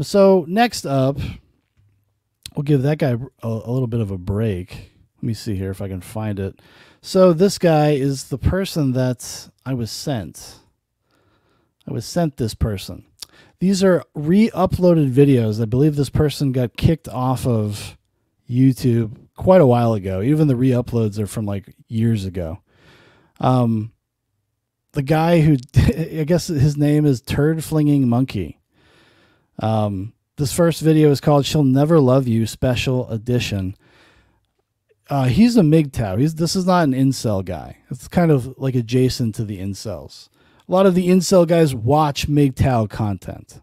So next up, we'll give that guy a little bit of a break. Let me see here if I can find it. So this guy is the person that I was sent. I was sent this person. These are re-uploaded videos. I believe this person got kicked off of YouTube quite a while ago. Even the re-uploads are from like years ago. The guy who, I guess his name is Turd Flinging Monkey. This first video is called "She'll Never Love You" Special Edition. He's a MGTOW. This is not an incel guy. It's kind of like adjacent to the incels. A lot of the incel guys watch MGTOW content.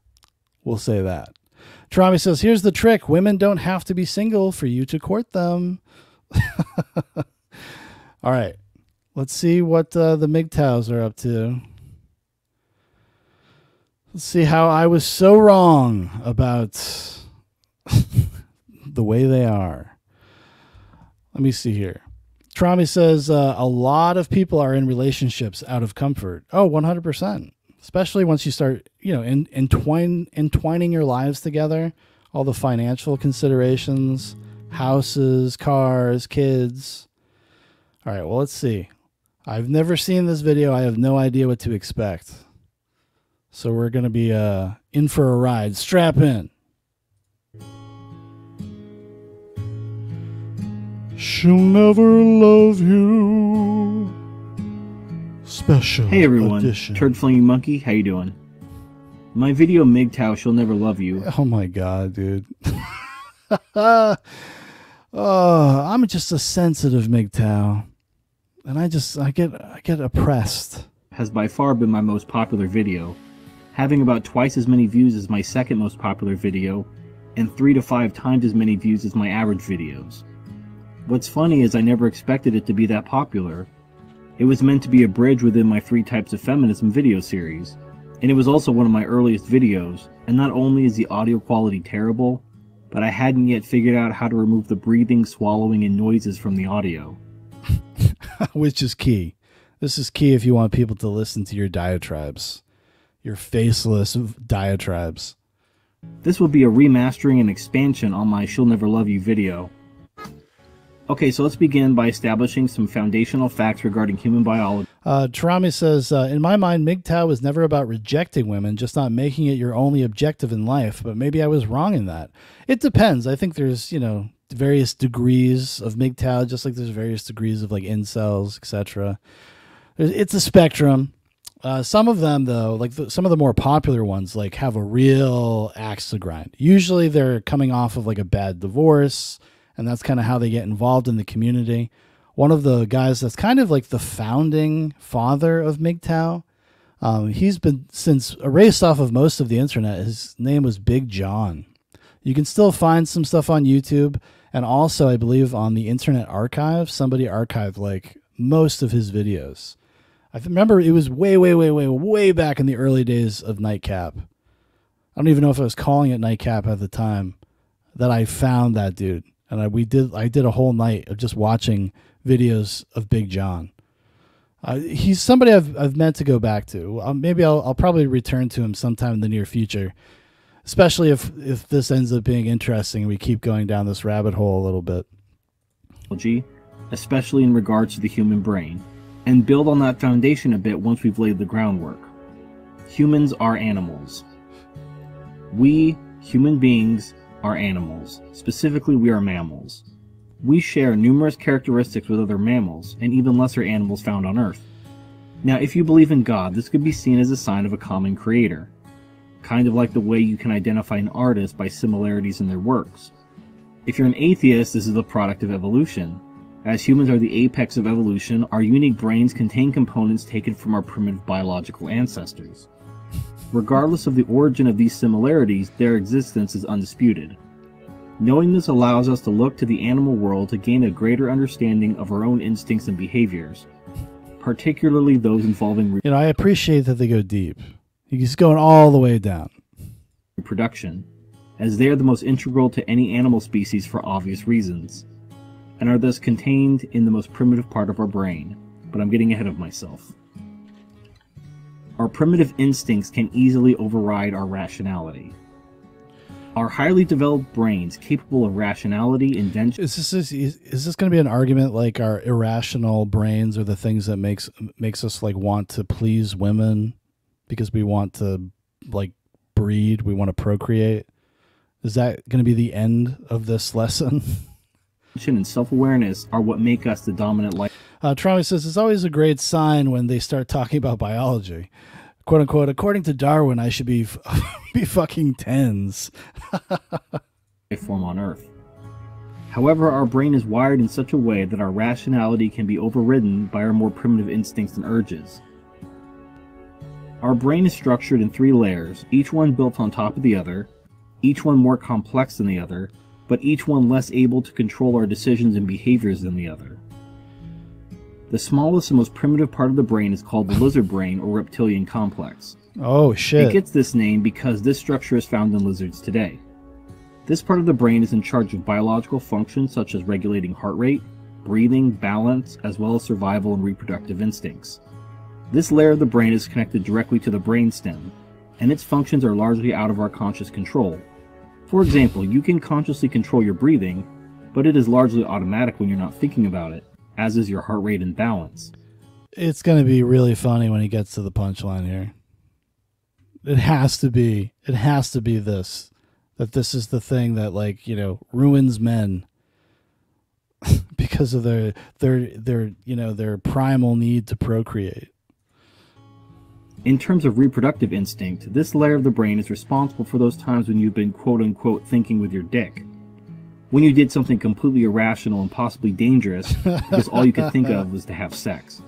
We'll say that. Trami says, here's the trick. Women don't have to be single for you to court them. All right. Let's see what the MGTOWs are up to. Let's see how I was so wrong about the way they are. Let me see here. Trami says a lot of people are in relationships out of comfort. Oh, 100%. Especially once you start, entwining your lives together, all the financial considerations, houses, cars, kids. All right, well, let's see. I've never seen this video. I have no idea what to expect. So we're going to be in for a ride. Strap in. She'll never love you. Special Hey everyone, edition. Turd Flinging Monkey, how you doing? My video MGTOW, She'll Never Love You. Oh my god, dude. Oh, I'm just a sensitive MGTOW. And I get oppressed. Has by far been my most popular video, having about twice as many views as my second most popular video, and 3 to 5 times as many views as my average videos. What's funny is I never expected it to be that popular. It was meant to be a bridge within my 3 Types of Feminism video series, and it was also one of my earliest videos, and not only is the audio quality terrible, but I hadn't yet figured out how to remove the breathing, swallowing, and noises from the audio. Which is key. This is key if you want people to listen to your diatribes. Your faceless diatribes. This will be a remastering and expansion on my She'll Never Love You video. Okay, so let's begin by establishing some foundational facts regarding human biology. Tarami says, in my mind, MGTOW is never about rejecting women, just not making it your only objective in life. But maybe I was wrong in that. It depends. I think there's, various degrees of MGTOW, just like there's various degrees of like incels, etc. It's a spectrum. Some of them, though, like some of the more popular ones, like have a real axe to grind. Usually they're coming off of like a bad divorce, and that's kind of how they get involved in the community. One of the guys that's kind of like the founding father of MGTOW, he's been since erased off of most of the internet. His name was Big John. You can still find some stuff on YouTube, and also I believe on the Internet Archive, somebody archived like most of his videos. I remember it was way back in the early days of Nightcap. I don't even know if I was calling it Nightcap at the time that I found that dude. And I did a whole night of just watching videos of Big John. He's somebody I've meant to go back to. Maybe I'll probably return to him sometime in the near future, especially if this ends up being interesting and we keep going down this rabbit hole a little bit. Especially in regards to the human brain, and build on that foundation a bit once we've laid the groundwork. Humans are animals. We, human beings, are animals. Specifically, we are mammals. We share numerous characteristics with other mammals, and even lesser animals found on Earth. Now, if you believe in God, this could be seen as a sign of a common creator. Kind of like the way you can identify an artist by similarities in their works. If you're an atheist, this is the product of evolution. As humans are the apex of evolution, our unique brains contain components taken from our primitive biological ancestors. Regardless of the origin of these similarities, their existence is undisputed. Knowing this allows us to look to the animal world to gain a greater understanding of our own instincts and behaviors, particularly those involving I appreciate that they go deep. He's going all the way down. Reproduction, as they are the most integral to any animal species for obvious reasons, and are thus contained in the most primitive part of our brain. But I'm getting ahead of myself. Our primitive instincts can easily override our rationality. Our highly developed brains, capable of rationality, invention. Is this going to be an argument like our irrational brains are the things that makes us like want to please women because we want to like breed, we want to procreate? Is that going to be the end of this lesson? And self-awareness are what make us the dominant life. Trauma says it's always a great sign when they start talking about biology. "Quote unquote, according to Darwin, I should be be fucking tens." Form on Earth. However, our brain is wired in such a way that our rationality can be overridden by our more primitive instincts and urges. Our brain is structured in 3 layers, each one built on top of the other, each one more complex than the other, but each one less able to control our decisions and behaviors than the other. The smallest and most primitive part of the brain is called the lizard brain or reptilian complex. Oh, shit. It gets this name because this structure is found in lizards today. This part of the brain is in charge of biological functions such as regulating heart rate, breathing, balance, as well as survival and reproductive instincts. This layer of the brain is connected directly to the brainstem, and its functions are largely out of our conscious control. For example, you can consciously control your breathing, but it is largely automatic when you're not thinking about it, as is your heart rate and balance. It's going to be really funny when he gets to the punchline here. It has to be this, that this is the thing that, like, you know, ruins men because of their primal need to procreate. In terms of reproductive instinct, this layer of the brain is responsible for those times when you've been quote-unquote thinking with your dick. When you did something completely irrational and possibly dangerous because all you could think of was to have sex.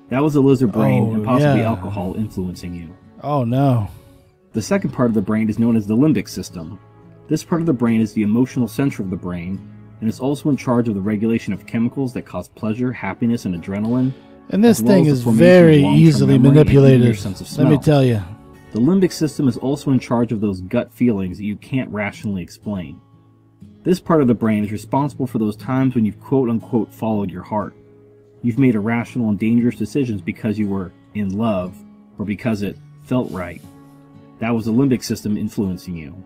That was the lizard brain and possibly alcohol influencing you. Oh no. The second part of the brain is known as the limbic system. This part of the brain is the emotional center of the brain and is also in charge of the regulation of chemicals that cause pleasure, happiness, and adrenaline. And this thing is very easily manipulated, let me tell you. The limbic system is also in charge of those gut feelings that you can't rationally explain. This part of the brain is responsible for those times when you've quote-unquote followed your heart. You've made irrational and dangerous decisions because you were in love or because it felt right. That was the limbic system influencing you.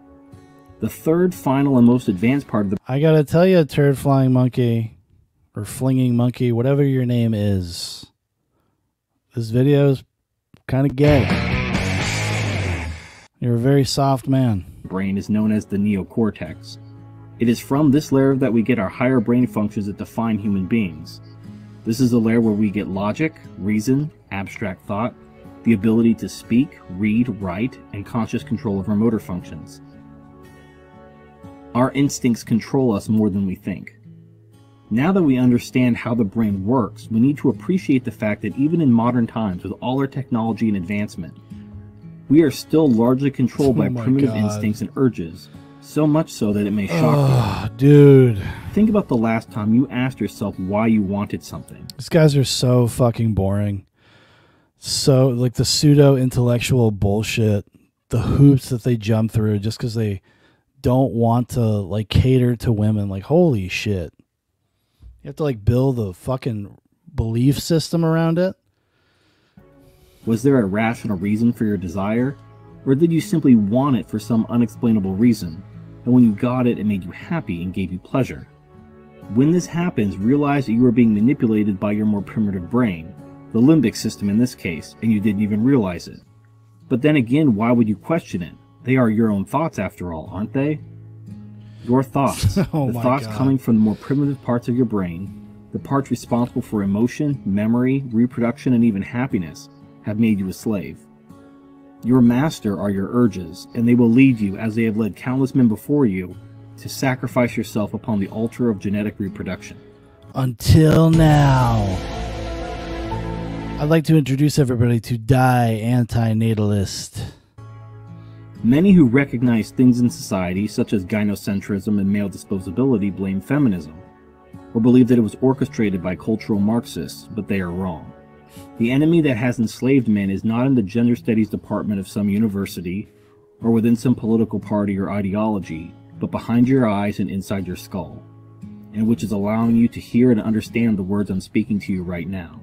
The third, final, and most advanced part of the... I gotta tell you, turd flying monkey, or flinging monkey, whatever your name is, this video is kind of gay. You're a very soft man. Brain is known as the neocortex. It is from this layer that we get our higher brain functions that define human beings. This is the layer where we get logic, reason, abstract thought, the ability to speak, read, write, and conscious control of our motor functions. Our instincts control us more than we think. Now that we understand how the brain works, we need to appreciate the fact that even in modern times, with all our technology and advancement, we are still largely controlled by primitive instincts and urges, so much so that it may shock you. Dude. Think about the last time you asked yourself why you wanted something. These guys are so fucking boring. So, like, the pseudo-intellectual bullshit, the hoops that they jump through just because they don't want to, like, cater to women. Like, holy shit. You have to, like, build a fucking belief system around it. Was there a rational reason for your desire? Or did you simply want it for some unexplainable reason? And when you got it, it made you happy and gave you pleasure. When this happens, realize that you are being manipulated by your more primitive brain, the limbic system in this case, and you didn't even realize it. But then again, why would you question it? They are your own thoughts after all, aren't they? Your thoughts. The thoughts coming from the more primitive parts of your brain, the parts responsible for emotion, memory, reproduction, and even happiness, have made you a slave. Your master are your urges, and they will lead you, as they have led countless men before you, to sacrifice yourself upon the altar of genetic reproduction. Until now. I'd like to introduce everybody to Die Antinatalist. Many who recognize things in society, such as gynocentrism and male disposability, blame feminism, or believe that it was orchestrated by cultural Marxists, but they are wrong. The enemy that has enslaved men is not in the gender studies department of some university, or within some political party or ideology, but behind your eyes and inside your skull, and which is allowing you to hear and understand the words I'm speaking to you right now.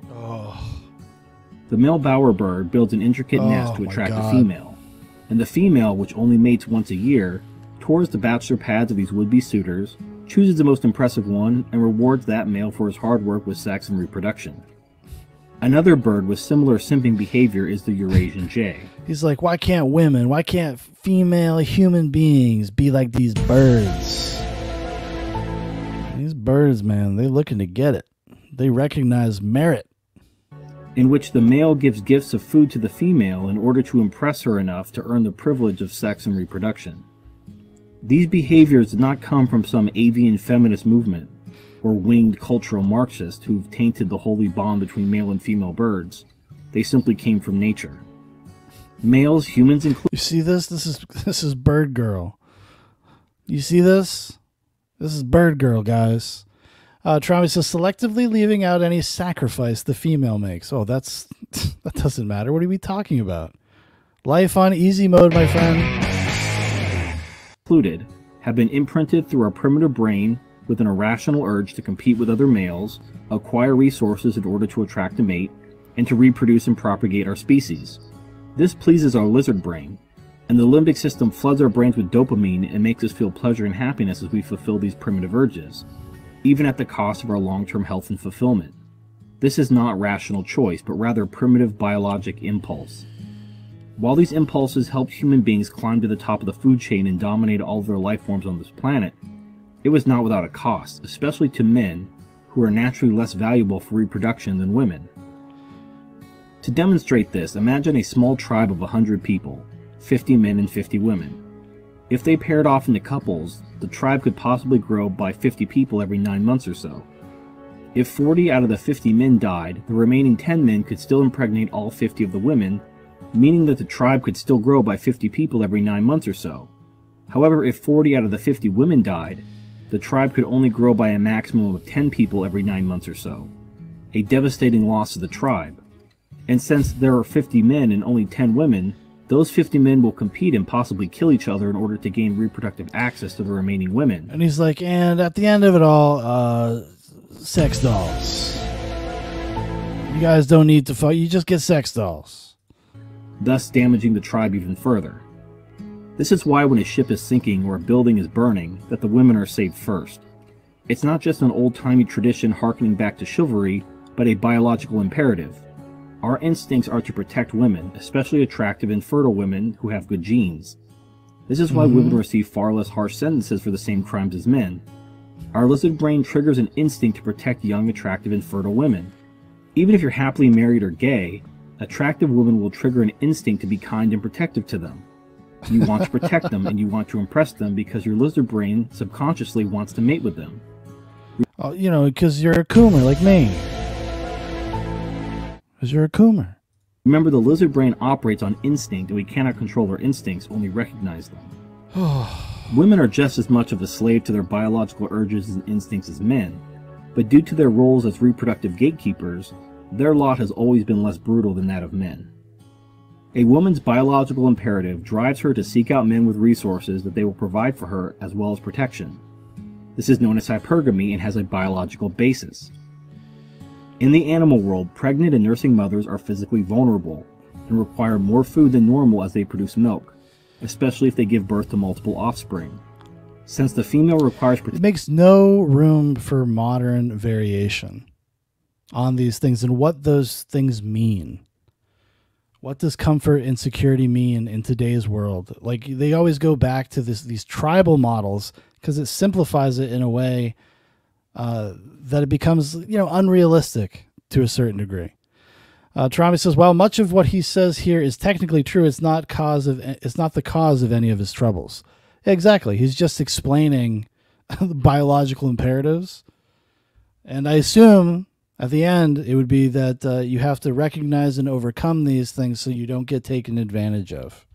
The male bowerbird builds an intricate nest to attract a female, and the female, which only mates once a year, tours the bachelor pads of these would-be suitors, chooses the most impressive one, and rewards that male for his hard work with sex and reproduction. Another bird with similar simping behavior is the Eurasian jay. He's like, why can't female human beings be like these birds? These birds, man, they're looking to get it. They recognize merit. In which the male gives gifts of food to the female in order to impress her enough to earn the privilege of sex and reproduction. These behaviors did not come from some avian feminist movement or winged cultural Marxists who've tainted the holy bond between male and female birds. They simply came from nature. Males, humans included. You see this? This is Bird Girl. You see this? This is Bird Girl, guys. Trami says, selectively leaving out any sacrifice the female makes. Oh, that doesn't matter. What are we talking about? Life on easy mode, my friend. Included, have been imprinted through our primitive brain with an irrational urge to compete with other males, acquire resources in order to attract a mate, and to reproduce and propagate our species. This pleases our lizard brain, and the limbic system floods our brains with dopamine and makes us feel pleasure and happiness as we fulfill these primitive urges, even at the cost of our long-term health and fulfillment. This is not rational choice, but rather primitive biologic impulse. While these impulses helped human beings climb to the top of the food chain and dominate all of their life forms on this planet, it was not without a cost, especially to men, who are naturally less valuable for reproduction than women. To demonstrate this, imagine a small tribe of 100 people, 50 men and 50 women. If they paired off into couples, the tribe could possibly grow by 50 people every 9 months or so. If 40 out of the 50 men died, the remaining 10 men could still impregnate all 50 of the women, meaning that the tribe could still grow by 50 people every 9 months or so. However, if 40 out of the 50 women died, the tribe could only grow by a maximum of 10 people every 9 months or so, a devastating loss to the tribe. And since there are 50 men and only 10 women, those 50 men will compete and possibly kill each other in order to gain reproductive access to the remaining women. And he's like, and at the end of it all, sex dolls. You guys don't need to fight, you just get sex dolls. Thus damaging the tribe even further. This is why when a ship is sinking or a building is burning, that the women are saved first. It's not just an old-timey tradition harkening back to chivalry, but a biological imperative. Our instincts are to protect women, especially attractive and fertile women who have good genes. This is why women receive far less harsh sentences for the same crimes as men. Our lizard brain triggers an instinct to protect young, attractive, and fertile women. Even if you're happily married or gay, attractive women will trigger an instinct to be kind and protective to them. You want to protect them and you want to impress them because your lizard brain subconsciously wants to mate with them. Oh, you know, because you're a coomer like me. Because you're a coomer. Remember, the lizard brain operates on instinct, and we cannot control our instincts, only recognize them. Women are just as much of a slave to their biological urges and instincts as men, but due to their roles as reproductive gatekeepers, their lot has always been less brutal than that of men. A woman's biological imperative drives her to seek out men with resources that they will provide for her as well as protection. This is known as hypergamy and has a biological basis. In the animal world, pregnant and nursing mothers are physically vulnerable and require more food than normal as they produce milk, especially if they give birth to multiple offspring. Since the female requires protection, it makes no room for modern variation on these things and what those things mean. What does comfort and security mean in today's world? Like, they always go back to these tribal models because it simplifies it in a way that it becomes, unrealistic to a certain degree. Trami says, while much of what he says here is technically true, it's not the cause of any of his troubles. Exactly. He's just explaining the biological imperatives. And I assume at the end, it would be that you have to recognize and overcome these things so you don't get taken advantage of.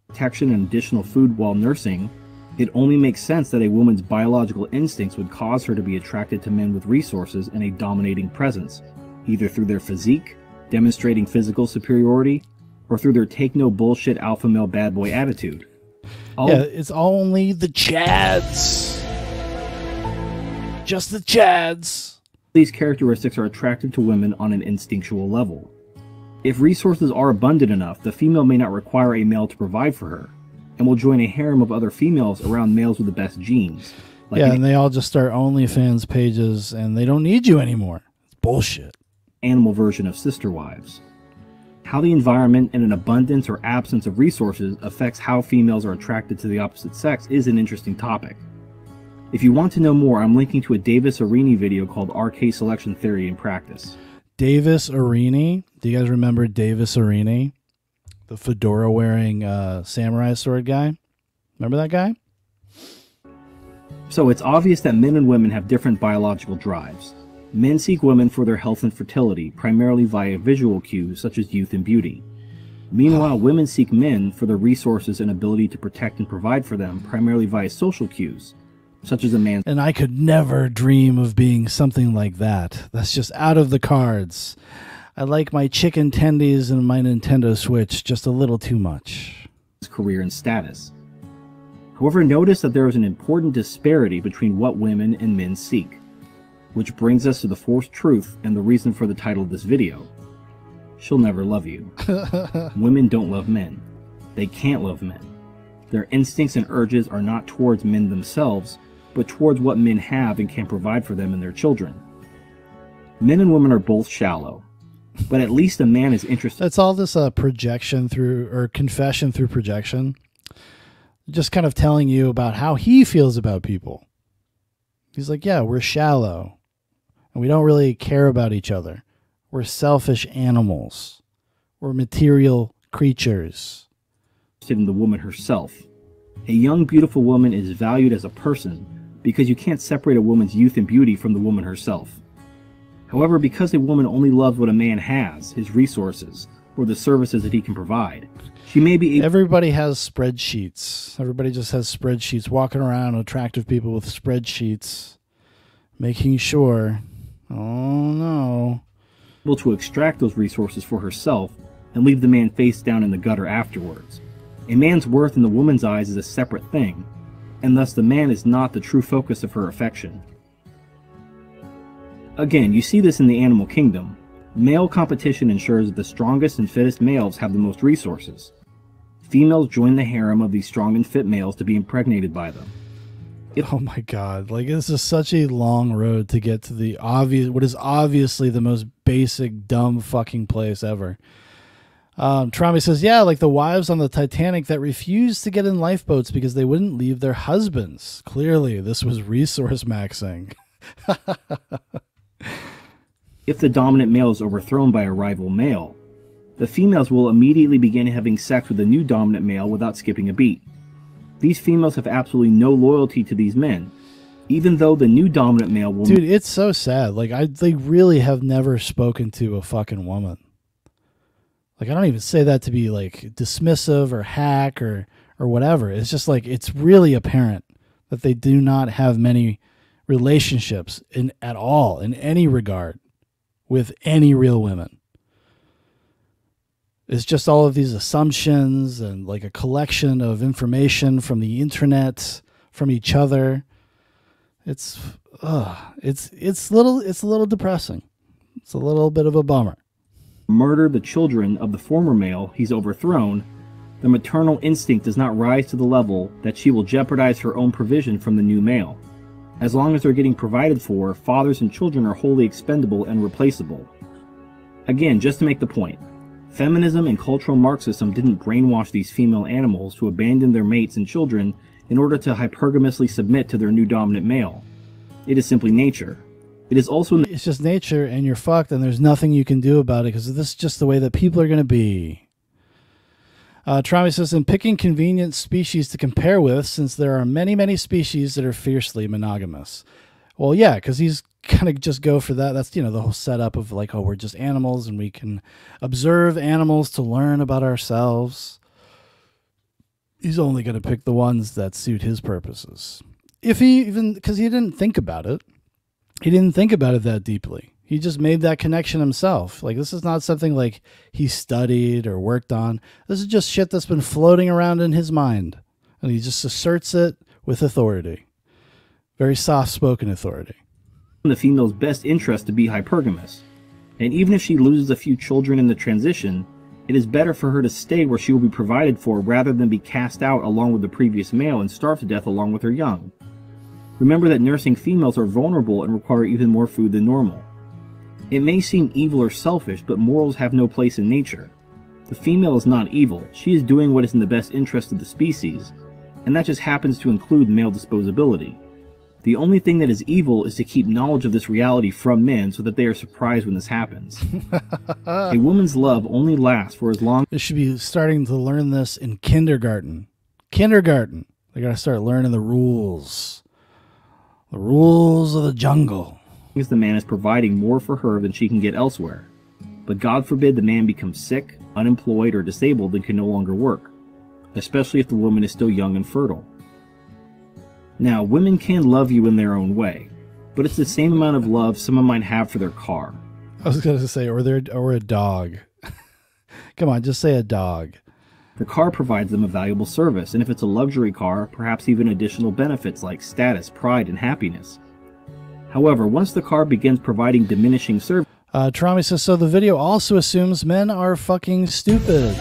Protection and additional food while nursing, it only makes sense that a woman's biological instincts would cause her to be attracted to men with resources and a dominating presence, either through their physique, demonstrating physical superiority, or through their take-no-bullshit alpha male bad boy attitude. It's only the Chads. Just the Chads. These characteristics are attractive to women on an instinctual level. If resources are abundant enough, the female may not require a male to provide for her. and will join a harem of other females around males with the best genes. Like yeah, and they all just start OnlyFans pages, and they don't need you anymore. It's bullshit. Animal version of sister wives. How the environment and an abundance or absence of resources affects how females are attracted to the opposite sex is an interesting topic. If you want to know more, I'm linking to a Davis Arini video called RK Selection Theory in Practice. Davis Arini? Do you guys remember Davis Arini? The fedora-wearing samurai sword guy? Remember that guy? So it's obvious that men and women have different biological drives. Men seek women for their health and fertility, primarily via visual cues such as youth and beauty. Meanwhile, women seek men for their resources and ability to protect and provide for them, primarily via social cues, such as a man's... And I could never dream of being something like that. That's just out of the cards. I like my chicken tendies and my Nintendo Switch just a little too much. ...career and status. However, notice that there is an important disparity between what women and men seek. Which brings us to the forced truth and the reason for the title of this video. She'll never love you. Women don't love men. They can't love men. Their instincts and urges are not towards men themselves, but towards what men have and can provide for them and their children. Men and women are both shallow, but at least a man is interested. That's all this projection through, or confession through projection. Just kind of telling you about how he feels about people. He's like, yeah, we're shallow. And we don't really care about each other. We're selfish animals. We're material creatures. In the woman herself. A young, beautiful woman is valued as a person because you can't separate a woman's youth and beauty from the woman herself. However, because a woman only loves what a man has, his resources, or the services that he can provide, she may be able... Everybody has spreadsheets. Everybody just has spreadsheets, walking around, attractive people with spreadsheets, making sure... Oh, no. ...able to extract those resources for herself and leave the man face down in the gutter afterwards. A man's worth in the woman's eyes is a separate thing, and thus the man is not the true focus of her affection. Again, you see this in the animal kingdom. Male competition ensures that the strongest and fittest males have the most resources. Females join the harem of these strong and fit males to be impregnated by them. Oh my God, like this is such a long road to get to the obvious, what is obviously the most basic, dumb fucking place ever. Trami says, yeah, like the wives on the Titanic that refused to get in lifeboats because they wouldn't leave their husbands. Clearly, this was resource maxing. If the dominant male is overthrown by a rival male, the females will immediately begin having sex with the new dominant male without skipping a beat. These females have absolutely no loyalty to these men, even though the new dominant male will... Dude, it's so sad. Like, they really have never spoken to a fucking woman. Like, I don't even say that to be, like, dismissive or hack or whatever. It's just, like, it's really apparent that they do not have many relationships at all, in any regard, with any real women. It's just all of these assumptions and like a collection of information from the internet, from each other. It's a little depressing. It's a little bit of a bummer. Murder the children of the former male he's overthrown, the maternal instinct does not rise to the level that she will jeopardize her own provision from the new male. As long as they're getting provided for, fathers and children are wholly expendable and replaceable. Again, just to make the point, feminism and cultural Marxism didn't brainwash these female animals to abandon their mates and children in order to hypergamously submit to their new dominant male. It is simply nature. It is also... It's just nature, and you're fucked, and there's nothing you can do about it because this is just the way that people are going to be. Trami says, in picking convenient species to compare with, since there are many, many species that are fiercely monogamous. Well, yeah, because he's kind of just go for that. That's, the whole setup of like, oh, we're just animals and we can observe animals to learn about ourselves. He's only going to pick the ones that suit his purposes. If he even, because he didn't think about it. He didn't think about it that deeply. He just made that connection himself. Like, this is not something like he studied or worked on. This is just shit that's been floating around in his mind. And he just asserts it with authority. Very soft-spoken authority. In the female's best interest to be hypergamous. And even if she loses a few children in the transition, It is better for her to stay where she will be provided for rather than be cast out along with the previous male and starve to death along with her young. Remember that nursing females are vulnerable and require even more food than normal. It may seem evil or selfish, but morals have no place in nature. The female is not evil, she is doing what is in the best interest of the species, and that just happens to include male disposability. The only thing that is evil is to keep knowledge of this reality from men so that they are surprised when this happens. A woman's love only lasts for as long. They should be starting to learn this in kindergarten. Kindergarten. They got to start learning the rules. The rules of the jungle. As the man is providing more for her than she can get elsewhere. But God forbid the man becomes sick, unemployed, or disabled and can no longer work, especially if the woman is still young and fertile. Now, women can love you in their own way, but it's the same amount of love someone might have for their car. I was going to say, or a dog. Come on, just say a dog. The car provides them a valuable service, and if it's a luxury car, perhaps even additional benefits like status, pride, and happiness. However, once the car begins providing diminishing service... Tarami says, so the video also assumes men are fucking stupid.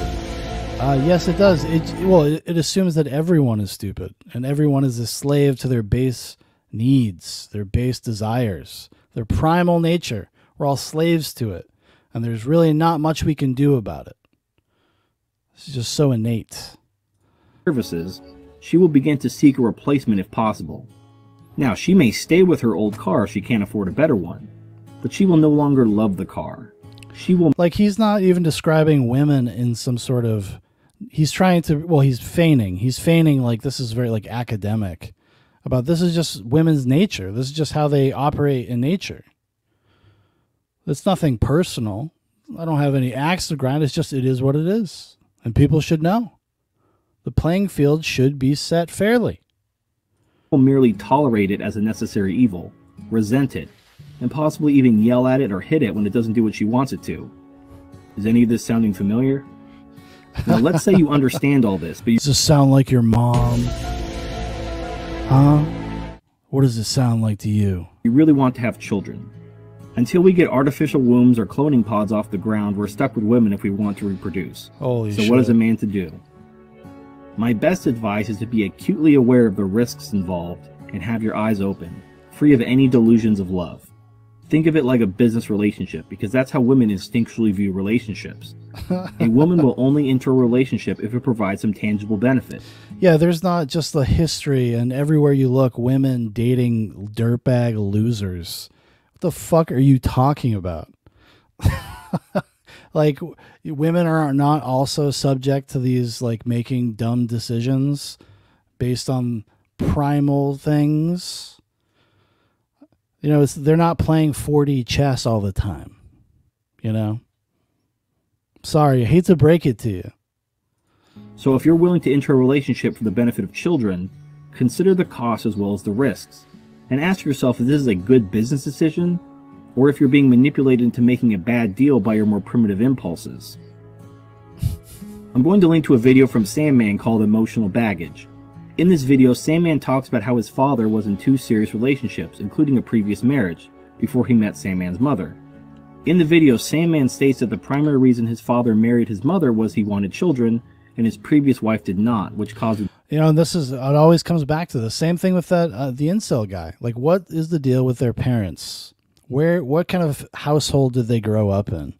Yes, it does. It assumes that everyone is stupid and everyone is a slave to their base needs, their base desires, their primal nature. We're all slaves to it, and there's really not much we can do about it. It's just so innate. Services, she will begin to seek a replacement if possible. Now, she may stay with her old car if she can't afford a better one, but she will no longer love the car. She will... Like, he's not even describing women in some sort of... He's trying to... Well, he's feigning. He's feigning like this is very like academic. About this is just women's nature. This is just how they operate in nature. It's nothing personal. I don't have any axe to grind. It's just it is what it is. And people should know. The playing field should be set fairly. Will merely tolerate it as a necessary evil, resent it, and possibly even yell at it or hit it when it doesn't do what she wants it to. Is any of this sounding familiar? Now let's say you understand all this, but does this sound like your mom? Huh? What does it sound like to you? You really want to have children. Until we get artificial wombs or cloning pods off the ground, we're stuck with women if we want to reproduce. Holy shit. So what is a man to do? My best advice is to be acutely aware of the risks involved and have your eyes open, free of any delusions of love. Think of it like a business relationship, because that's how women instinctually view relationships. A woman will only enter a relationship if it provides some tangible benefit. Yeah, there's not just the history, and everywhere you look, women dating dirtbag losers. What the fuck are you talking about? Like, women are not also subject to these, like, making dumb decisions based on primal things. You know, they're not playing 4D chess all the time, you know? Sorry, I hate to break it to you. So if you're willing to enter a relationship for the benefit of children, consider the costs as well as the risks, and ask yourself if this is a good business decision, or if you're being manipulated into making a bad deal by your more primitive impulses. I'm going to link to a video from Sandman called Emotional Baggage. In this video, Sandman talks about how his father was in 2 serious relationships, including a previous marriage, before he met Sandman's mother. In the video, Sandman states that the primary reason his father married his mother was he wanted children, and his previous wife did not, which caused... You know, and this is, it always comes back to the same thing with that, the incel guy. Like, what is the deal with their parents? What kind of household did they grow up in?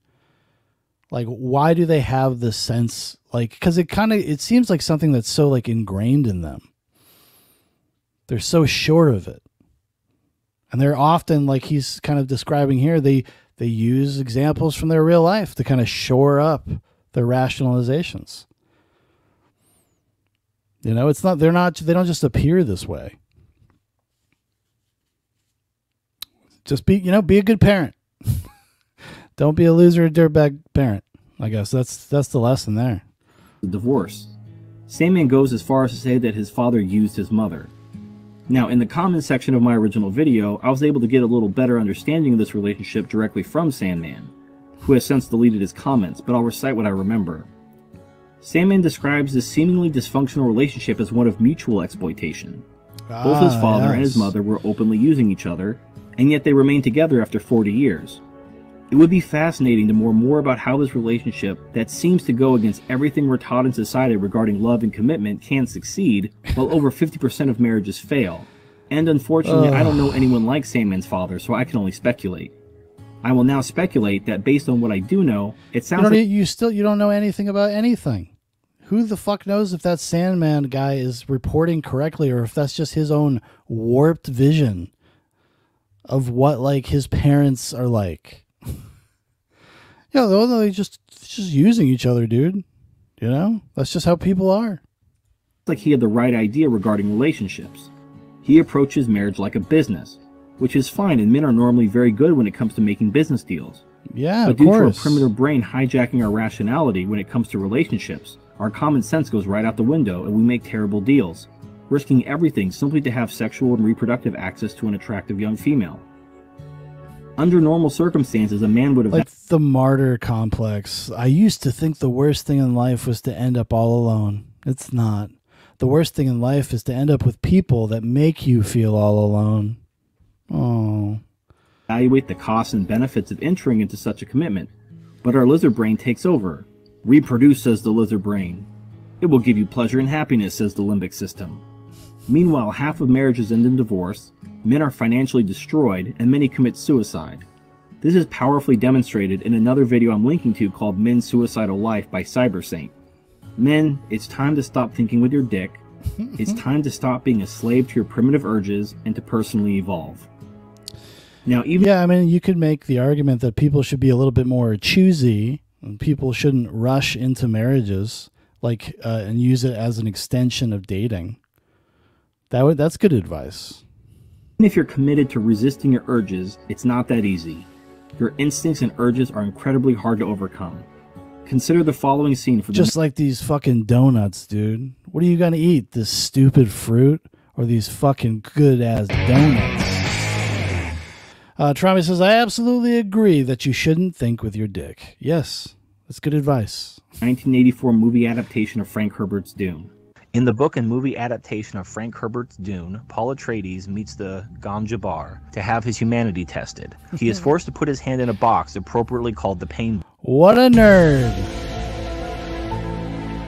Like, why do they have this sense, like, because it seems like something that's so, like, ingrained in them. They're so sure of it. And they're often, like he's kind of describing here, they use examples from their real life to kind of shore up their rationalizations. You know, they don't just appear this way. Just be a good parent. Don't be a loser or dirtbag parent. I guess that's the lesson there. The divorce. Sandman goes as far as to say that his father used his mother. Now, in the comments section of my original video, I was able to get a little better understanding of this relationship directly from Sandman, who has since deleted his comments, but I'll recite what I remember. Sandman describes this seemingly dysfunctional relationship as one of mutual exploitation. Both his father and his mother were openly using each other, and yet they remained together after 40 years. It It would be fascinating to learn more about how this relationship that seems to go against everything we're taught in society regarding love and commitment can succeed, while over 50% of marriages fail. And unfortunately, I don't know anyone like Sandman's father, so I can only speculate. I will now speculate that based on what I do know, it sounds like you don't know anything about anything. Who the fuck knows if that Sandman guy is reporting correctly or if that's just his own warped vision of what like his parents are like. Yeah, they're just using each other, dude. You know? That's just how people are. like he had the right idea regarding relationships. He approaches marriage like a business, which is fine, and men are normally very good when it comes to making business deals. Yeah, but due to our primitive brain hijacking our rationality when it comes to relationships, our common sense goes right out the window and we make terrible deals, risking everything simply to have sexual and reproductive access to an attractive young female. Under normal circumstances, a man would have... Like the martyr complex. I used to think the worst thing in life was to end up all alone. It's not. The worst thing in life is to end up with people that make you feel all alone. Oh. Evaluate the costs and benefits of entering into such a commitment, but our lizard brain takes over. Reproduce, says the lizard brain. It will give you pleasure and happiness, says the limbic system. Meanwhile, half of marriages end in divorce, men are financially destroyed, and many commit suicide. This is powerfully demonstrated in another video I'm linking to called Men's Suicidal Life by Cybersaint. Men, it's time to stop thinking with your dick. It's time to stop being a slave to your primitive urges and to personally evolve. Now, yeah, I mean, you could make the argument that people should be a little bit more choosy, and people shouldn't rush into marriages, like, and use it as an extension of dating. That's good advice. Even if you're committed to resisting your urges, it's not that easy. Your instincts and urges are incredibly hard to overcome. Consider the following scene for just like these fucking donuts, dude. What are you gonna eat? This stupid fruit or these fucking good ass donuts? Trami says, I absolutely agree that you shouldn't think with your dick. Yes, that's good advice. 1984 movie adaptation of Frank Herbert's Dune. In the book and movie adaptation of Frank Herbert's Dune, Paul Atreides meets the Gom Jabbar to have his humanity tested. He is forced to put his hand in a box appropriately called the pain What a nerd!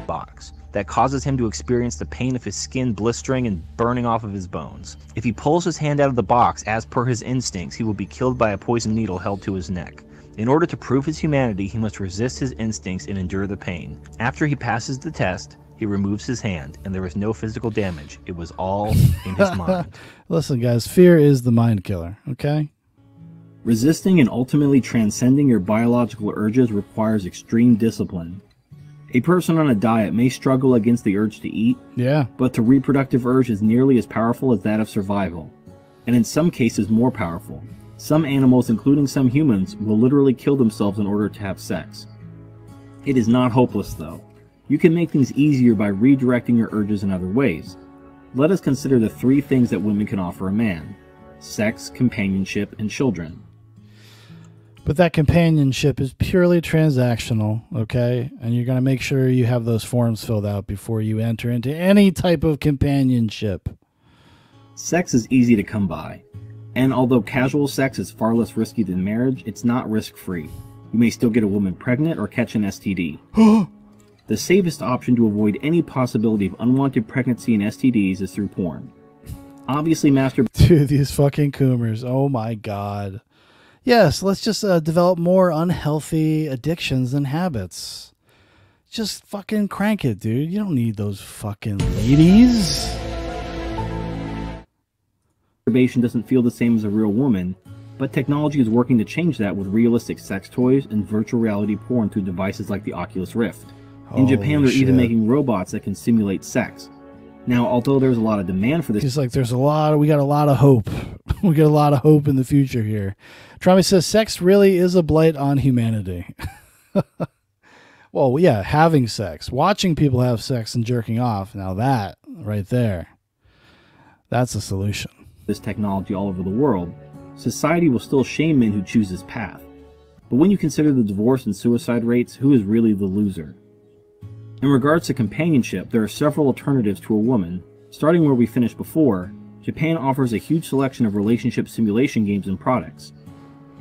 box that causes him to experience the pain of his skin blistering and burning off of his bones. If he pulls his hand out of the box as per his instincts, he will be killed by a poison needle held to his neck. In order to prove his humanity, he must resist his instincts and endure the pain. After he passes the test, he removes his hand, and there was no physical damage. It was all in his mind. Listen, guys, fear is the mind killer, okay? Resisting and ultimately transcending your biological urges requires extreme discipline. A person on a diet may struggle against the urge to eat, but the reproductive urge is nearly as powerful as that of survival, and in some cases more powerful. Some animals, including some humans, will literally kill themselves in order to have sex. It is not hopeless, though. You can make things easier by redirecting your urges in other ways. Let us consider the 3 things that women can offer a man: sex, companionship, and children. But that companionship is purely transactional, okay? And you're going to make sure you have those forms filled out before you enter into any type of companionship. Sex is easy to come by. And although casual sex is far less risky than marriage, it's not risk-free. You may still get a woman pregnant or catch an STD. The safest option to avoid any possibility of unwanted pregnancy and STDs is through porn. Obviously, Dude, these fucking coomers. Oh my god. Yes, let's just develop more unhealthy addictions and habits. Just fucking crank it, dude. You don't need those fucking ladies. Masturbation doesn't feel the same as a real woman, but technology is working to change that with realistic sex toys and virtual reality porn through devices like the Oculus Rift. In Japan, they're even making robots that can simulate sex. Now, although there's a lot of demand for this... He's like, we got a lot of hope. We got a lot of hope in the future here. Trami says, sex really is a blight on humanity. Well, yeah, having sex. Watching people have sex and jerking off. Now that, right there, that's a solution. This technology all over the world, society will still shame men who choose this path. But when you consider the divorce and suicide rates, who is really the loser? In regards to companionship, there are several alternatives to a woman. Starting where we finished before, Japan offers a huge selection of relationship simulation games and products.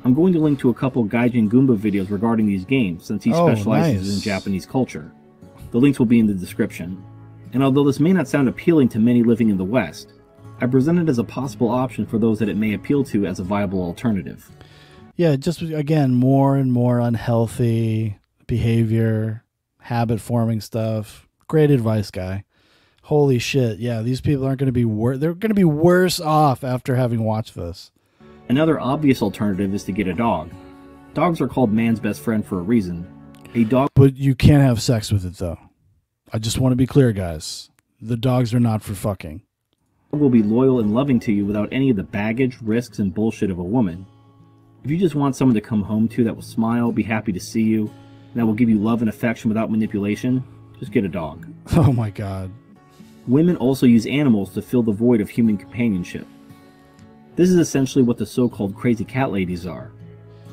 I'm going to link to a couple Gaijin Goomba videos regarding these games, since he specializes in Japanese culture. The links will be in the description. And although this may not sound appealing to many living in the West, I present it as a possible option for those that it may appeal to as a viable alternative. Yeah, just again, more and more unhealthy behavior, habit-forming stuff. Great advice, guy. Holy shit! Yeah, these people aren't going to be they're going to be worse off after having watched this. Another obvious alternative is to get a dog. Dogs are called man's best friend for a reason. A dog, but you can't have sex with it, though. I just want to be clear, guys. The dogs are not for fucking. Will be loyal and loving to you without any of the baggage, risks, and bullshit of a woman. If you just want someone to come home to that will smile, be happy to see you, and that will give you love and affection without manipulation, just get a dog. Oh my god. Women also use animals to fill the void of human companionship. This is essentially what the so-called crazy cat ladies are.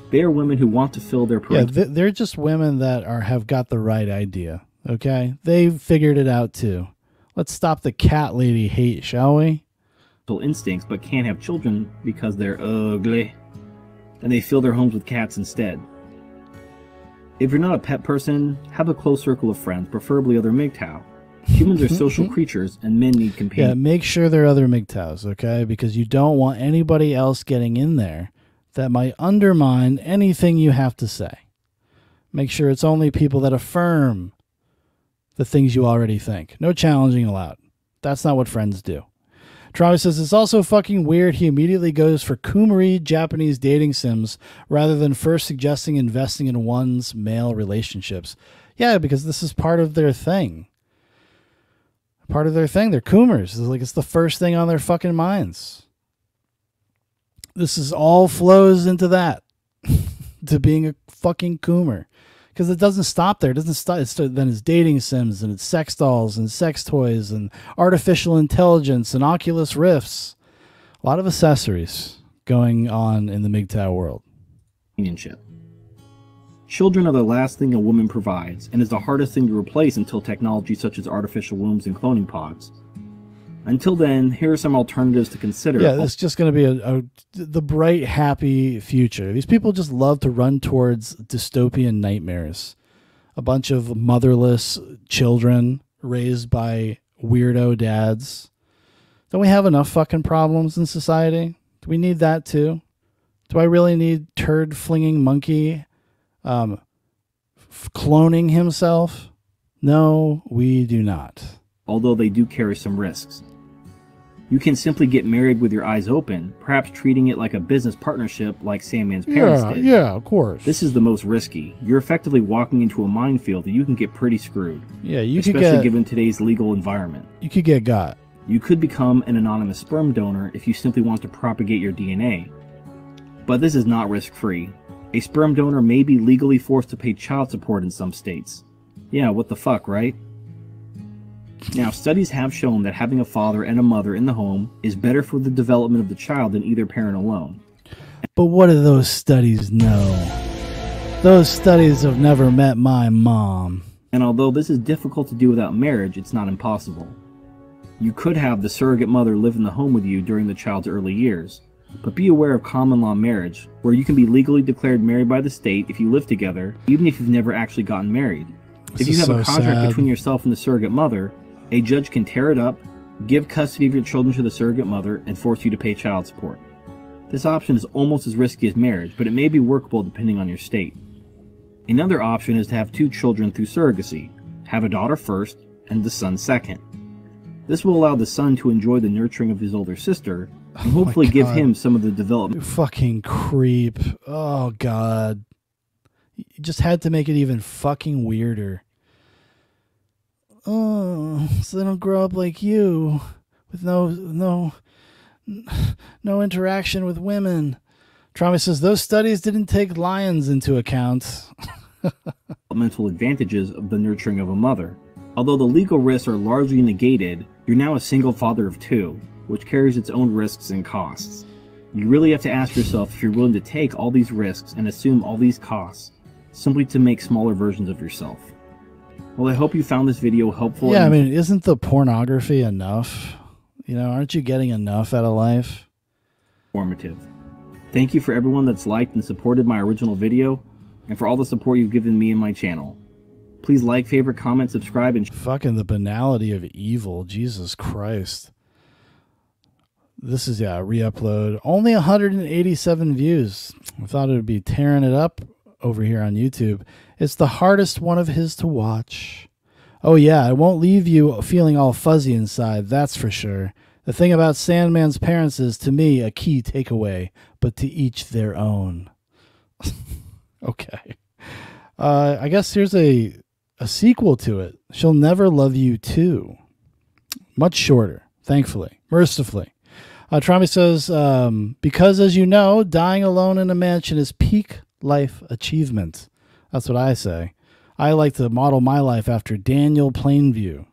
They are women who want to fill their parental... Yeah, they're just women that have got the right idea, okay? They've figured it out too. Let's stop the cat lady hate, shall we? Instincts, but can't have children because they're ugly. And they fill their homes with cats instead. If you're not a pet person, have a close circle of friends, preferably other MGTOW. Humans are social creatures, and men need companions. Yeah, make sure they're other MGTOWs, okay? Because you don't want anybody else getting in there that might undermine anything you have to say. Make sure it's only people that affirm the things you already think. No challenging allowed. That's not what friends do. Travis says, it's also fucking weird he immediately goes for Kumari Japanese dating sims rather than first suggesting investing in one's male relationships. Yeah, because this is part of their thing. Part of their thing. They're Coomers. It's like it's the first thing on their fucking minds. This is all flows into that. To being a fucking Coomer. Because it doesn't stop there. It doesn't stop. Then it's dating sims and it's sex dolls and sex toys and artificial intelligence and Oculus Rifts. A lot of accessories going on in the MGTOW world. Companionship. Children are the last thing a woman provides, and is the hardest thing to replace until technology such as artificial wombs and cloning pods. Until then, here are some alternatives to consider. Yeah, it's just going to be the bright, happy future. These people just love to run towards dystopian nightmares. A bunch of motherless children raised by weirdo dads. Don't we have enough fucking problems in society? Do we need that too? Do I really need turd flinging monkey cloning himself? No, we do not. Although they do carry some risks. You can simply get married with your eyes open, perhaps treating it like a business partnership like Sandman's parents did. Yeah, of course. This is the most risky. You're effectively walking into a minefield that you can get pretty screwed. Yeah, especially given today's legal environment. You could get got. You could become an anonymous sperm donor if you simply want to propagate your DNA. But this is not risk-free. A sperm donor may be legally forced to pay child support in some states. Yeah, what the fuck, right? Now, studies have shown that having a father and a mother in the home is better for the development of the child than either parent alone. But what do those studies know? Those studies have never met my mom. And although this is difficult to do without marriage, it's not impossible. You could have the surrogate mother live in the home with you during the child's early years. But be aware of common law marriage, where you can be legally declared married by the state if you live together, even if you've never actually gotten married. If you have a contract between yourself and the surrogate mother, a judge can tear it up, give custody of your children to the surrogate mother, and force you to pay child support. This option is almost as risky as marriage, but it may be workable depending on your state. Another option is to have 2 children through surrogacy. Have a daughter first, and the son second. This will allow the son to enjoy the nurturing of his older sister, and hopefully give him some of the development. You fucking creep. Oh, God. You just had to make it even fucking weirder. Oh, so they don't grow up like you, with no interaction with women. Trauma says those studies didn't take lions into account. Mental advantages of the nurturing of a mother. Although the legal risks are largely negated, you're now a single father of 2, which carries its own risks and costs. You really have to ask yourself if you're willing to take all these risks and assume all these costs, simply to make smaller versions of yourself. Well, I hope you found this video helpful. Yeah, I mean, isn't the pornography enough? You know, aren't you getting enough out of life? Informative. Thank you for everyone that's liked and supported my original video, and for all the support you've given me and my channel. Please like, favorite, comment, subscribe, and fucking the banality of evil. Jesus Christ. This is, yeah, a re-upload. Only 187 views. I thought it would be tearing it up over here on YouTube. It's the hardest one of his to watch. Oh yeah, it won't leave you feeling all fuzzy inside, that's for sure. The thing about Sandman's parents is, to me, a key takeaway, but to each their own. Okay. I guess here's a sequel to it. She'll Never Love You 2. Much shorter, thankfully, mercifully. Trami says, because as you know, dying alone in a mansion is peak life achievement. That's what I say. I like to model my life after Daniel Plainview.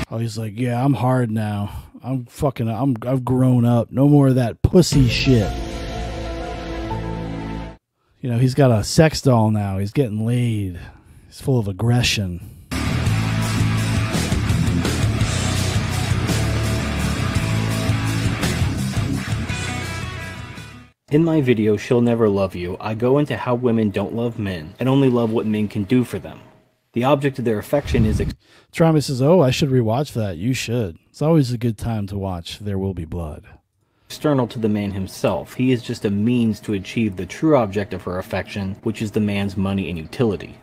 Oh, he's like, yeah, I'm hard now. I've grown up. No more of that pussy shit. You know, he's got a sex doll now. He's getting laid. He's full of aggression. In my video, She'll Never Love You, I go into how women don't love men and only love what men can do for them. The object of their affection is... Trami says, oh, I should rewatch that. You should. It's always a good time to watch There Will Be Blood. External to the man himself. He is just a means to achieve the true object of her affection, which is the man's money and utility.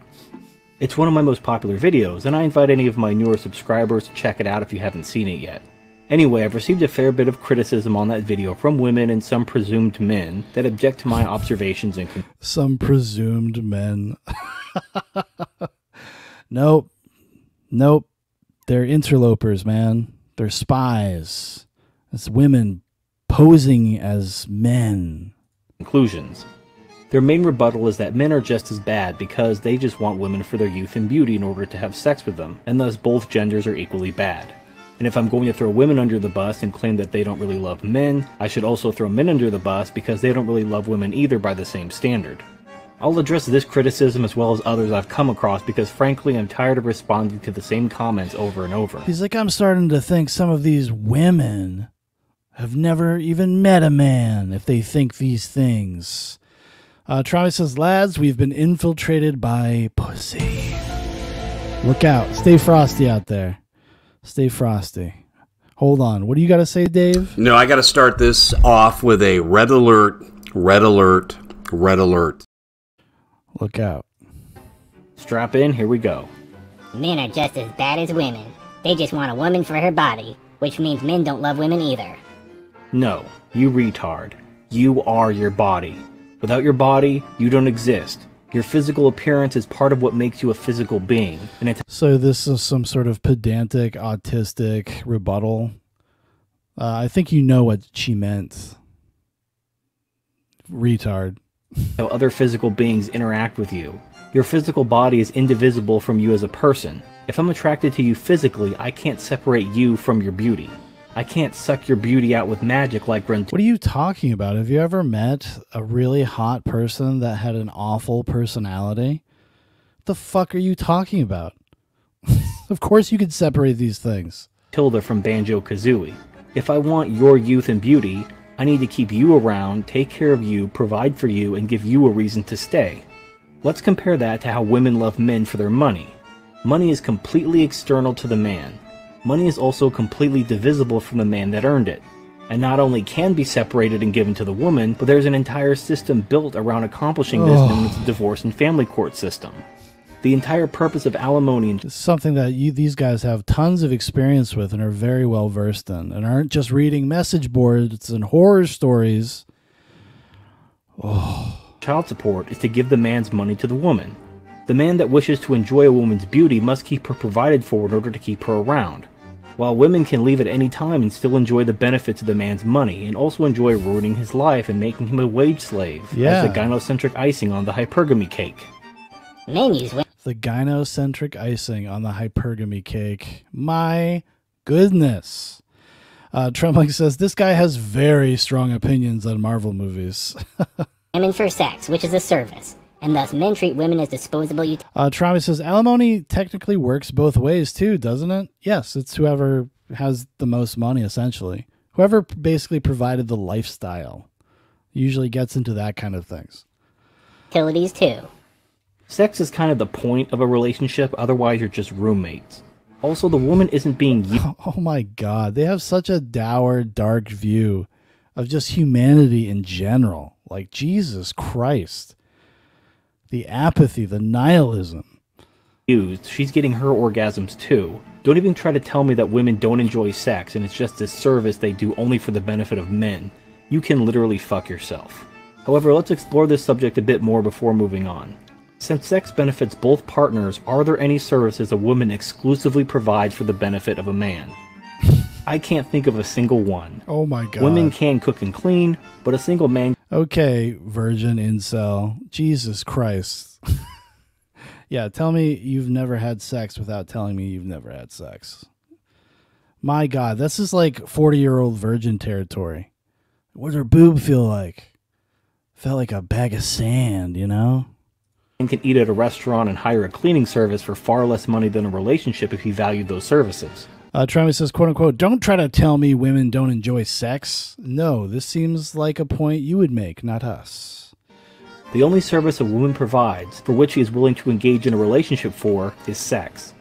It's one of my most popular videos, and I invite any of my newer subscribers to check it out if you haven't seen it yet. Anyway, I've received a fair bit of criticism on that video from women and some presumed men that object to my observations and... Some presumed men. Nope. Nope. They're interlopers, man. They're spies. It's women posing as men. Conclusions. Their main rebuttal is that men are just as bad because they just want women for their youth and beauty in order to have sex with them, and thus both genders are equally bad. And if I'm going to throw women under the bus and claim that they don't really love men, I should also throw men under the bus because they don't really love women either by the same standard. I'll address this criticism as well as others I've come across because frankly I'm tired of responding to the same comments over and over. He's like, I'm starting to think some of these women have never even met a man if they think these things. Travis says, lads, we've been infiltrated by pussy. Look out. Stay frosty out there. Stay frosty. Hold on. What do you got to say, Dave? No, I got to start this off with a red alert, red alert, red alert. Look out. Strap in, here we go. Men are just as bad as women. They just want a woman for her body, which means men don't love women either. No, you retard. You are your body. Without your body, you don't exist. Your physical appearance is part of what makes you a physical being. And so this is some sort of pedantic, autistic rebuttal. I think you know what she meant. Retard. How other physical beings interact with you. Your physical body is indivisible from you as a person. If I'm attracted to you physically, I can't separate you from your beauty. I can't suck your beauty out with magic like What are you talking about? Have you ever met a really hot person that had an awful personality? What the fuck are you talking about? Of course you could separate these things. Tilda from Banjo-Kazooie. If I want your youth and beauty, I need to keep you around, take care of you, provide for you, and give you a reason to stay. Let's compare that to how women love men for their money. Money is completely external to the man. Money is also completely divisible from the man that earned it, and not only can be separated and given to the woman, but there's an entire system built around accomplishing this known as the divorce and family court system. The entire purpose of alimony is something that these guys have tons of experience with and are very well versed in, and aren't just reading message boards and horror stories. Child support is to give the man's money to the woman. The man that wishes to enjoy a woman's beauty must keep her provided for in order to keep her around. While women can leave at any time and still enjoy the benefits of the man's money, and also enjoy ruining his life and making him a wage slave, as the gynocentric icing on the hypergamy cake. The gynocentric icing on the hypergamy cake. My goodness. Trembling says, this guy has very strong opinions on Marvel movies. Women for sex, which is a service, and thus men treat women as disposable Travis says alimony technically works both ways too, doesn't it? Yes, it's whoever has the most money, essentially. Whoever basically provided the lifestyle usually gets into that kind of things. utilities too. Sex is kind of the point of a relationship, otherwise you're just roommates. Also, the woman isn't being used. Oh my God, they have such a dour, dark view of just humanity in general. Like, Jesus Christ. The apathy, the nihilism. She's getting her orgasms too. Don't even try to tell me that women don't enjoy sex and it's just a service they do only for the benefit of men. You can literally fuck yourself. However, let's explore this subject a bit more before moving on. Since sex benefits both partners, are there any services a woman exclusively provides for the benefit of a man? I can't think of a single one. Oh my God. Women can cook and clean, but a single man... Okay, virgin incel. Jesus Christ. Yeah, tell me you've never had sex without telling me you've never had sex. My God, this is like 40-year-old virgin territory. What does her boob feel like? Felt like a bag of sand, you know? can eat at a restaurant and hire a cleaning service for far less money than a relationship if he valued those services. Travis says, quote unquote, don't try to tell me women don't enjoy sex. No, this seems like a point you would make, not us. The only service a woman provides, for which she is willing to engage in a relationship for, is sex.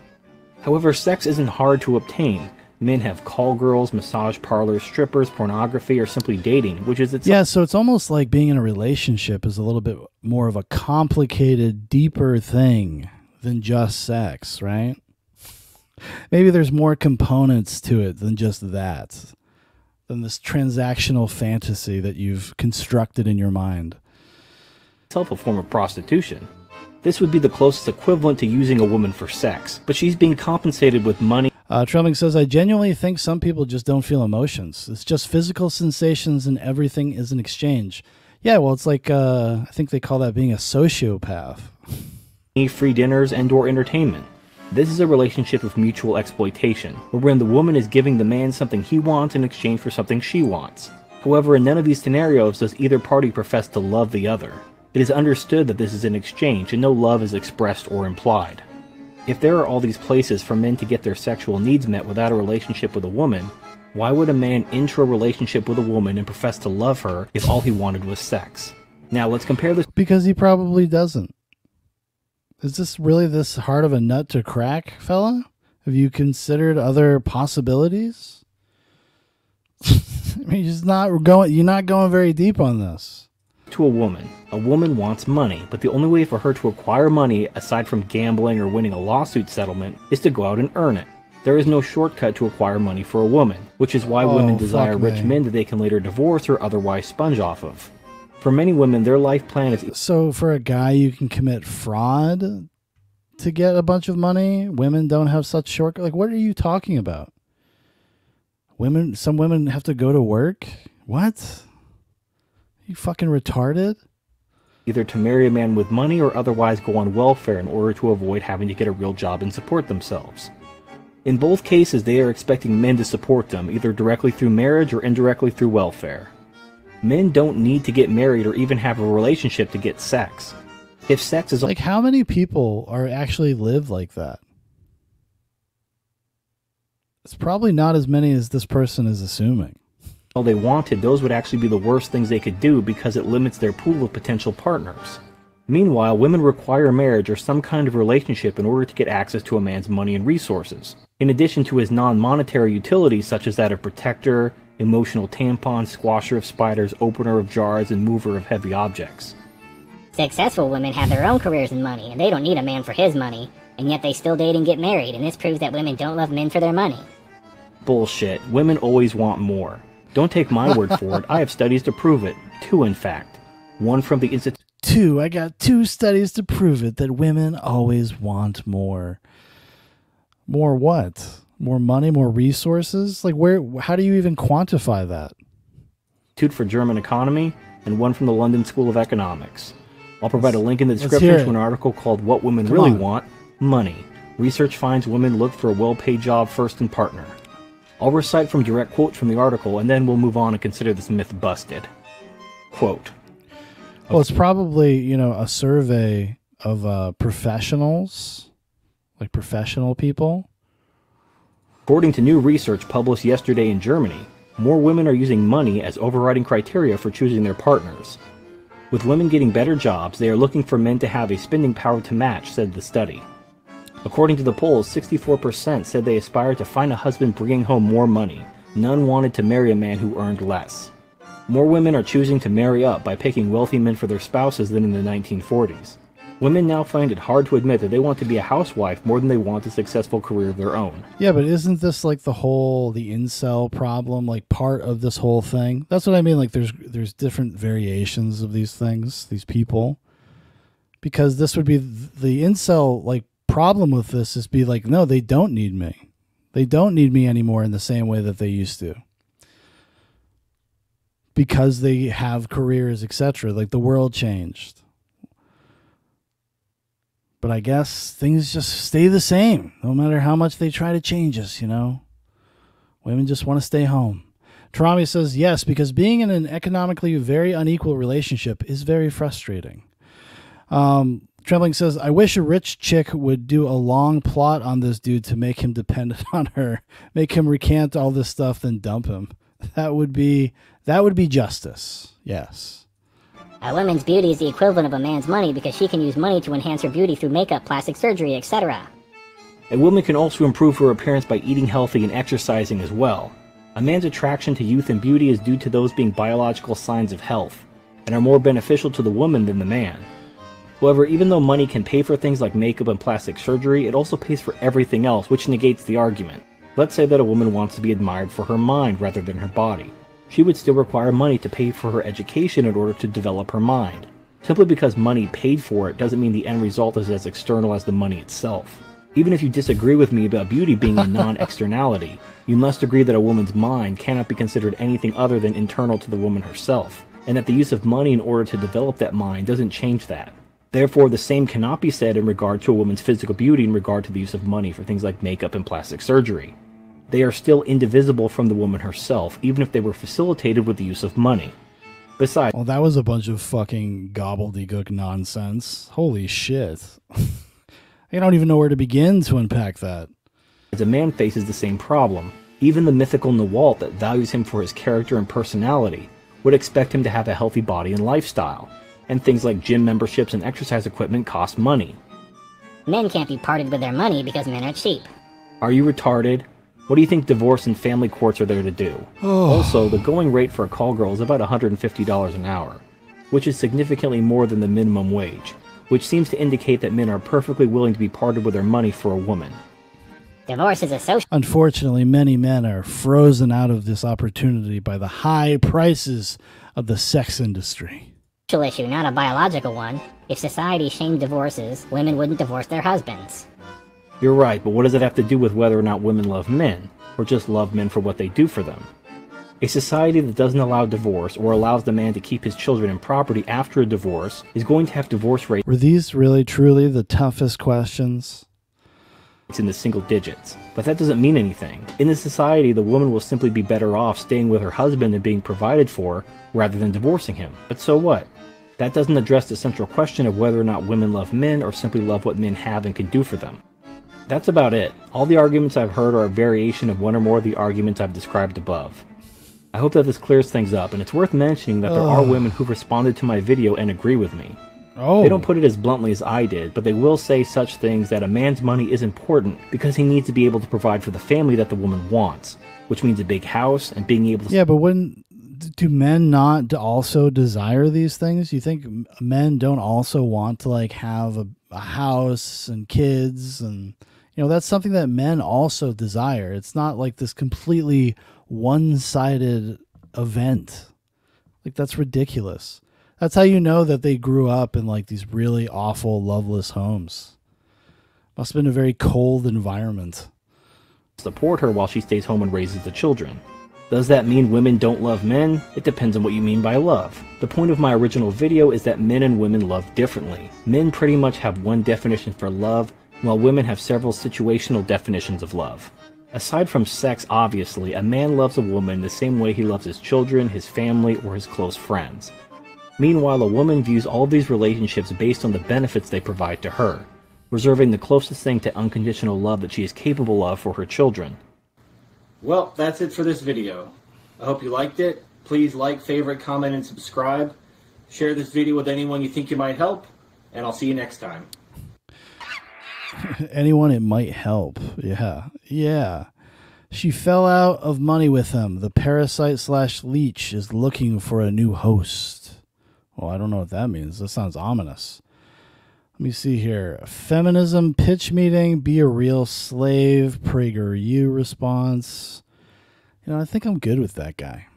However, sex isn't hard to obtain. Men have call girls, massage parlors, strippers, pornography, or simply dating, which is itself... Yeah, so it's almost like being in a relationship is a little bit more of a complicated, deeper thing than just sex, right? Maybe there's more components to it than just that, than this transactional fantasy that you've constructed in your mind. Itself a form of prostitution. This would be the closest equivalent to using a woman for sex, but she's being compensated with money. Trelling says, I genuinely think some people just don't feel emotions. It's just physical sensations and everything is an exchange. Yeah, well, it's like, I think they call that being a sociopath. Free dinners and/or entertainment. This is a relationship of mutual exploitation, wherein the woman is giving the man something he wants in exchange for something she wants. However, in none of these scenarios does either party profess to love the other. It is understood that this is an exchange and no love is expressed or implied. If there are all these places for men to get their sexual needs met without a relationship with a woman, why would a man enter a relationship with a woman and profess to love her if all he wanted was sex? Now let's compare this... Because he probably doesn't. Is this really this hard of a nut to crack, fella? Have you considered other possibilities? I mean, you're not going very deep on this. To a woman. A woman wants money, but the only way for her to acquire money, aside from gambling or winning a lawsuit settlement, is to go out and earn it. There is no shortcut to acquire money for a woman, which is why women desire rich men that they can later divorce or otherwise sponge off of. For many women, their life plan is... So for a guy, you can commit fraud to get a bunch of money? Women don't have such short... Like, what are you talking about? Some women have to go to work? What? You fucking retarded? Either to marry a man with money or otherwise go on welfare in order to avoid having to get a real job and support themselves. In both cases, they are expecting men to support them, either directly through marriage or indirectly through welfare. Men don't need to get married or even have a relationship to get sex. If sex is... Like, how many people are actually live like that? It's probably not as many as this person is assuming. All they wanted, those would actually be the worst things they could do because it limits their pool of potential partners. Meanwhile, women require marriage or some kind of relationship in order to get access to a man's money and resources, in addition to his non-monetary utilities such as that of protector, emotional tampon, squasher of spiders, opener of jars, and mover of heavy objects. Successful women have their own careers and money, and they don't need a man for his money, and yet they still date and get married, and this proves that women don't love men for their money. Bullshit. Women always want more. Don't take my word for it. I have studies to prove it. 2, in fact. One from the Institute... 2. I got 2 studies to prove it, that women always want more. More what? More money, more resources? Like, how do you even quantify that? Institute for German Economy, and one from the London School of Economics. I'll provide a link in the description to an article called What Women Really Want, Money. Research finds women look for a well-paid job first and partner. I'll recite from direct quotes from the article, and then we'll move on and consider this myth busted. Quote, Well, it's probably, you know, a survey of professionals, like professional people. According to new research published yesterday in Germany, more women are using money as overriding criteria for choosing their partners. With women getting better jobs, they are looking for men to have a spending power to match, said the study. According to the polls, 64% said they aspired to find a husband bringing home more money. None wanted to marry a man who earned less. More women are choosing to marry up by picking wealthy men for their spouses than in the 1940s. Women now find it hard to admit that they want to be a housewife more than they want a successful career of their own. Yeah, but isn't this like the incel problem, like part of this whole thing? That's what I mean. Like there's different variations of these things, these people. Because this would be the incel like problem with this is be like, no, they don't need me. They don't need me anymore in the same way that they used to. Because they have careers, etc. Like the world changed. But I guess things just stay the same, no matter how much they try to change us, you know? Women just want to stay home. Tarami says, yes, because being in an economically very unequal relationship is very frustrating. Trembling says, I wish a rich chick would do a long plot on this dude to make him dependent on her, make him recant all this stuff, then dump him. That would be justice. Yes. A woman's beauty is the equivalent of a man's money because she can use money to enhance her beauty through makeup, plastic surgery, etc. A woman can also improve her appearance by eating healthy and exercising as well. A man's attraction to youth and beauty is due to those being biological signs of health, and are more beneficial to the woman than the man. However, even though money can pay for things like makeup and plastic surgery, it also pays for everything else, which negates the argument. Let's say that a woman wants to be admired for her mind rather than her body. She would still require money to pay for her education in order to develop her mind. Simply because money paid for it doesn't mean the end result is as external as the money itself. Even if you disagree with me about beauty being a non-externality, you must agree that a woman's mind cannot be considered anything other than internal to the woman herself, and that the use of money in order to develop that mind doesn't change that. Therefore, the same cannot be said in regard to a woman's physical beauty in regard to the use of money for things like makeup and plastic surgery. They are still indivisible from the woman herself, even if they were facilitated with the use of money. Besides, well, that was a bunch of fucking gobbledygook nonsense. Holy shit. I don't even know where to begin to unpack that. as a man faces the same problem. Even the mythical Nawalt that values him for his character and personality would expect him to have a healthy body and lifestyle, and things like gym memberships and exercise equipment cost money. Men can't be parted with their money because men are cheap. Are you retarded? What do you think divorce and family courts are there to do? Also, the going rate for a call girl is about $150 an hour, which is significantly more than the minimum wage, which seems to indicate that men are perfectly willing to be parted with their money for a woman. Divorce is a social Unfortunately, many men are frozen out of this opportunity by the high prices of the sex industry. issue, not a biological one. If society shamed divorces, women wouldn't divorce their husbands. You're right, but what does it have to do with whether or not women love men, or just love men for what they do for them? A society that doesn't allow divorce, or allows the man to keep his children and property after a divorce, is going to have divorce rates Were these really truly the toughest questions? in the single digits. But that doesn't mean anything. In this society, the woman will simply be better off staying with her husband and being provided for, rather than divorcing him. But so what? That doesn't address the central question of whether or not women love men or simply love what men have and can do for them. That's about it. All the arguments I've heard are a variation of one or more of the arguments I've described above. I hope that this clears things up, and it's worth mentioning that there are women who've responded to my video and agree with me. They don't put it as bluntly as I did, but they will say such things that a man's money is important because he needs to be able to provide for the family that the woman wants, which means a big house and being able to... Yeah, but do men not also desire these things? You think men don't also want to like have a house and kids, and you know that's something that men also desire. It's not like this completely one-sided event. Like that's ridiculous. That's how you know that they grew up in like these really awful, loveless homes. Must have been a very cold environment. support her while she stays home and raises the children. Does that mean women don't love men? It depends on what you mean by love. The point of my original video is that men and women love differently. Men pretty much have one definition for love, while women have several situational definitions of love. Aside from sex, obviously, a man loves a woman the same way he loves his children, his family, or his close friends. Meanwhile, a woman views all these relationships based on the benefits they provide to her, reserving the closest thing to unconditional love that she is capable of for her children. Well, that's it for this video. I hope you liked it. Please like, favorite, comment, and subscribe. Share this video with anyone you think you might help, and I'll see you next time. Anyone it might help. Yeah. She fell out of money with him. The parasite/leech is looking for a new host. Well, I don't know what that means. That sounds ominous. Let me see here. Feminism pitch meeting. Be a real slave. PragerU response. I think I'm good with that guy.